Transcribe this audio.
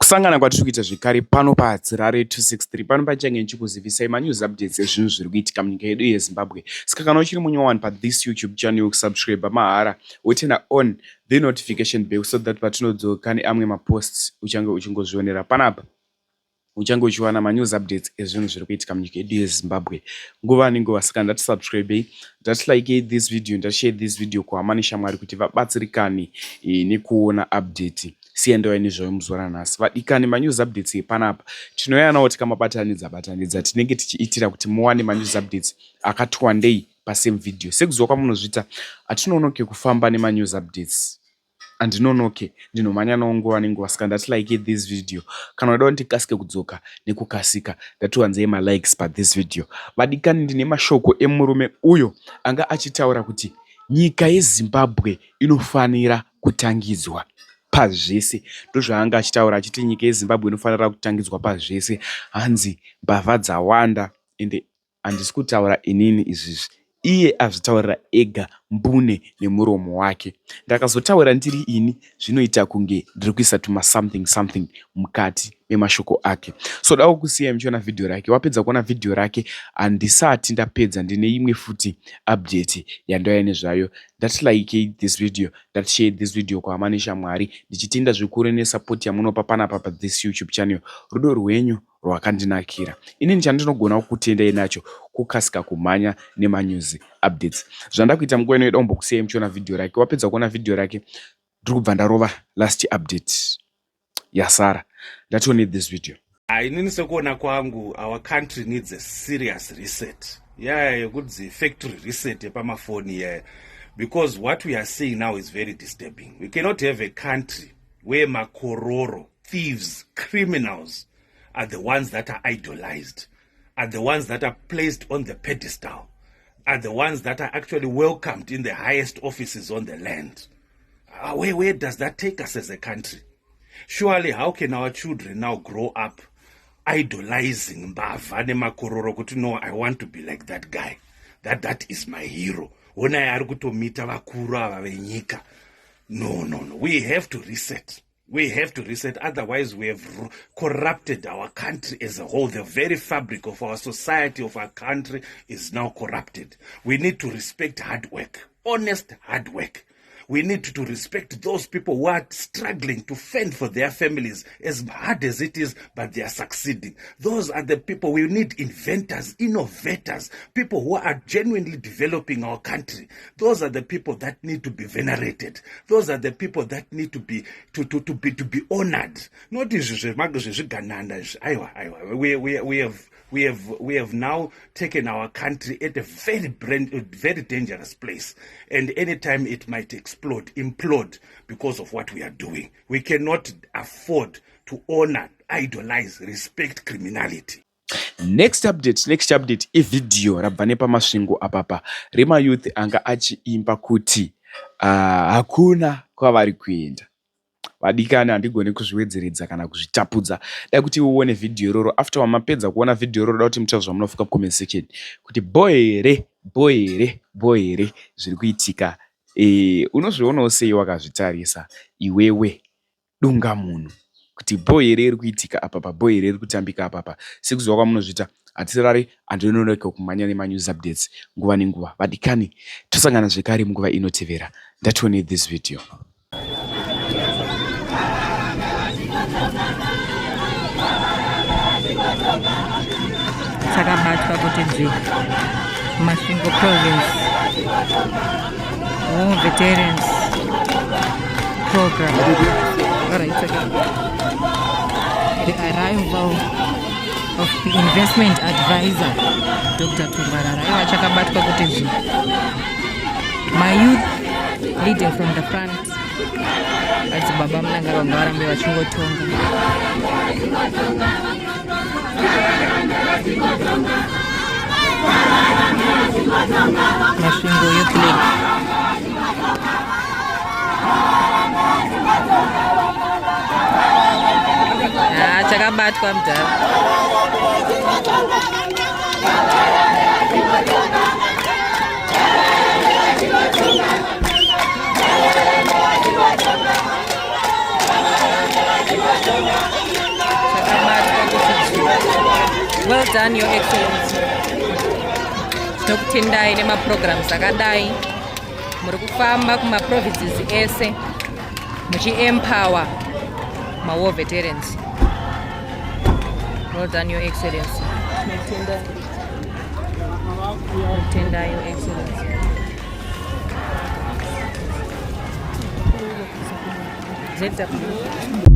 kusangana kwatiri kuita zvekare pano pahadzirare 263 pano pachange ndichikuzivisai manews updates ezvinhu zviri kuitika munyika yedu yezimbabwe. Saka kana uchiri munyowani pathis youtube channel yokusubscribe mahara wotena on the notification bell so that patinodzoka neamwe maposts uchange uchingozvionera panapa uchange uchiwana manews updates ezvinhu zviri kuitika munyika yedu yezimbabwe nguva nenguva. Saka ndatisubscribei, ndatilike this video, ndashare this video kuhama neshamwari kuti vabatsirikane nekuona update siendawo nezvayo muzora nhasi. Vadikani manews updates epanapa tinoyanawo tikamabatanidza tinenge tichiitira kuti muwane manews updates akati wandei pasame video. Sekuziva kwamunozvita hatinonoke kufamba nemanews updates, andinonoke ndinomanya nawo nguva nenguva. Saka ndatilike this video, kana udawo ndikasike kudzoka nekukasika ndatiwanzei malikes pathis video. Vadikani ndine mashoko emurume uyo anga achitaura kuti nyika yezimbabwe inofanira kutangidzwa pazvese. Ndozvaanga achitaura achiti nyika yezimbabwe inofanira kutangidzwa pazvese. Hanzi mbavha dzawanda ende handisi kutaura inini izvizvi, iye azvitaurira ega mbune nemuromo wake. Ndakazotaura ndiri ini zvinoita kunge ndiri kuisa tuma something mukati memashoko ake. So dawo kusiya muchiona video rake. Wapedza kuona video rake handisati ndapedza ndine imwe futi update yandauya nezvayo. Ndatilike this video, ndatishare this video kuhama neshamwari ndichitenda zvikuru nesupport yamunopa panapa pathis youtube channel. Rudo rwenyu rwakandinakira. Inini chandinogona kukutendai nacho kukasika kumhanya nemanews updates. Zvandakuita munguva inoida kumbokusiyai muchiona video rake. Wapedza kuona video rake ndiri kubva ndarova last update yasara. Ndatione this video. Inini sekuona kwangu, our country needs a serious reset. Yekudzi factory reset yepamafoni because what we are seeing now is very disturbing. We cannot have a country where makororo, thieves, criminals are the ones that are idolized, are the ones that are placed on the pedestal, are the ones that are actually welcomed in the highest offices on the land. Where does that take us as a country? Surely, how can our children now grow up idolizing mbavha nemakororo kuti no, I want to be like that guy, that is my hero. Ona ari kutomita vakuru ava venyika. No, we have to reset. We have to reset, otherwise we have corrupted our country as a whole. The very fabric of our society, of our country is now corrupted. We need to respect hard work, honest hard work. We need to respect those people who are struggling to fend for their families as hard as it is, but they are succeeding. Those are the people we need, inventors, innovators, people who are genuinely developing our country. Those are the people that need to be venerated. Those are the people that need to be honored. Not we have now taken our country at a very dangerous place, and anytime it might implode because of what we are doing. We cannot afford to honor, idolize, respect criminality. Next update video rabva nepamasvingo apapa rema youth anga achiimba kuti hakuna kwavari kuenda. Vadikani handigoni kuzviwedzeredza kana kuzvitapudza. Dai kuti uone video iroro. After wamapedza kuona video iroro, dai kuti mutauzva munofuka comment section kuti boy here zviri kuitika. Unozvionawo sei wakazvitarisa iwewe dunga munhu kuti boy here iri kuitika apapa, boy here iri kutambika apapa. Sekuziva kwamunozvita hatisarari handinonoke kumhanya nemanews updates nguva nenguva. Vadikani tosangana zvekare munguva inotevera. Ndatione this video. Sakabatwa kuti Masvingo province war veterans program. Alright, okay. The arrival of the investment advisor Dr. Tumbarara chakabatwa kuti my youth leading from the front. Ati baba mnanga varambe vachingotonga. Masvingo youth league. Chakabatwa mudhara. Well done, Your Excellency. Tinokutendai nemaprograms akadai. Muri kufamba kumaprovinces ese muchi-empower ma-war veterans. Well done, Your Excellency. Tinokutendai, Your Excellency. ZW.